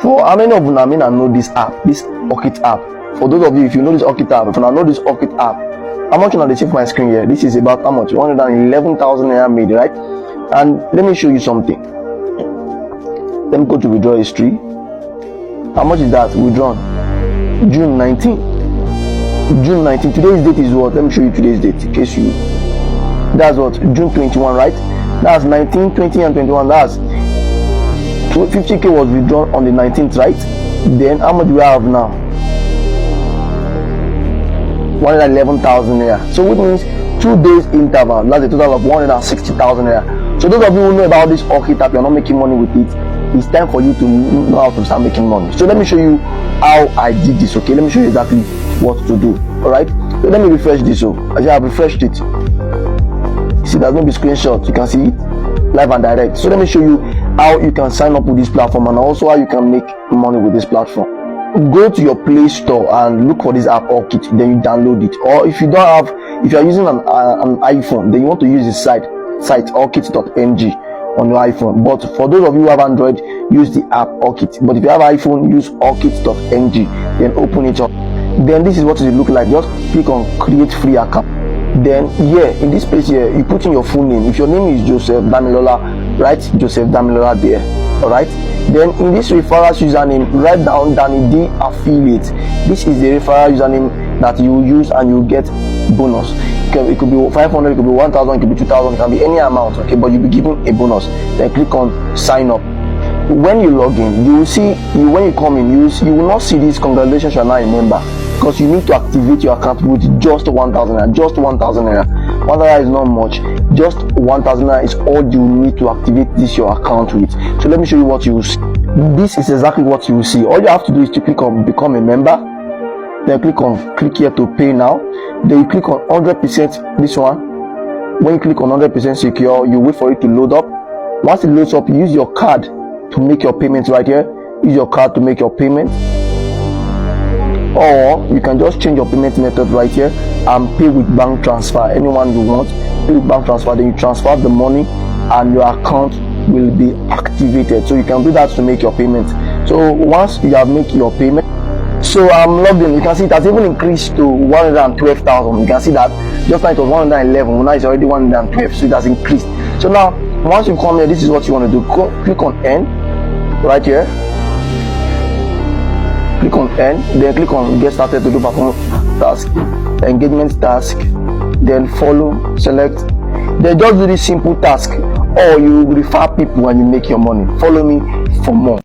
For how many of you know this app, this Hawkit app? For those of you, if you know this Hawkit app, if you know this Hawkit app, how much you see for my screen here? This is about how much? 111,000 naira made, right? And let me show you something. Let me go to withdraw history. How much is that withdrawn? June 19. June 19. Today's date is what? Let me show you today's date in case you. That's what? June 21, right? That's 19, 20, and 21. That's 50k was withdrawn on the 19th, right? Then how much do we have now? 111,000 naira. So which means 2 days interval. That's a total of 160,000 naira. So those of you who know about this Hawkit app, you're not making money with it. It's time for you to know how to start making money. So let me show you how I did this. Okay, let me show you exactly what to do. All right. So let me refresh this. So I have refreshed it. See, there's going to be screenshots. You can see it live and direct. So let me show you how you can sign up with this platform and also how you can make money with this platform. Go to your Play Store and look for this app Hawkit, then you download it. Or if you don't have, if you are using an iPhone, then you want to use the site hawkit.ng on your iPhone. But for those of you who have Android, use the app Hawkit. But if you have iPhone, use hawkit.ng, then open it up. Then this is what it look like. Just click on create free account. Then here in this place here, you put in your full name. If your name is Joseph Damilola, write Joseph Damilola there. All right. Then in this referral username, write down Danny D affiliate. This is the referral username that you use and you get bonus. It could be 500, it could be 1,000, it could be 2,000, it can be any amount. Okay, but you'll be given a bonus. Then click on sign up. When you log in, you will see when you come in, you will not see this congratulations, you are now a member, because you need to activate your account with just 1,000 naira. Just 1,000 naira. 1,000 naira is not much. Just 1,000 naira is all you need to activate this your account with. So let me show you what you will see. This is exactly what you will see. All you have to do is to click on become a member. Then click here to pay now. Then you click on 100%. This one. When you click on 100% secure, you wait for it to load up. Once it loads up, use your card to make your payments right here. Use your card to make your payment. Or you can just change your payment method right here and pay with bank transfer. Anyone you want, pay with bank transfer. Then you transfer the money and your account will be activated. So you can do that to make your payment. So once you have made your payment, so I'm logged in. You can see it has even increased to 112,000. You can see that just now it was 111. Now it's already 112. So it has increased. So now once you come here, this is what you want to do. Click on N right here. Click on N, then click on get started to do perform task, engagement task, then follow, select. Then just do this simple task, or you refer people and you make your money. Follow me for more.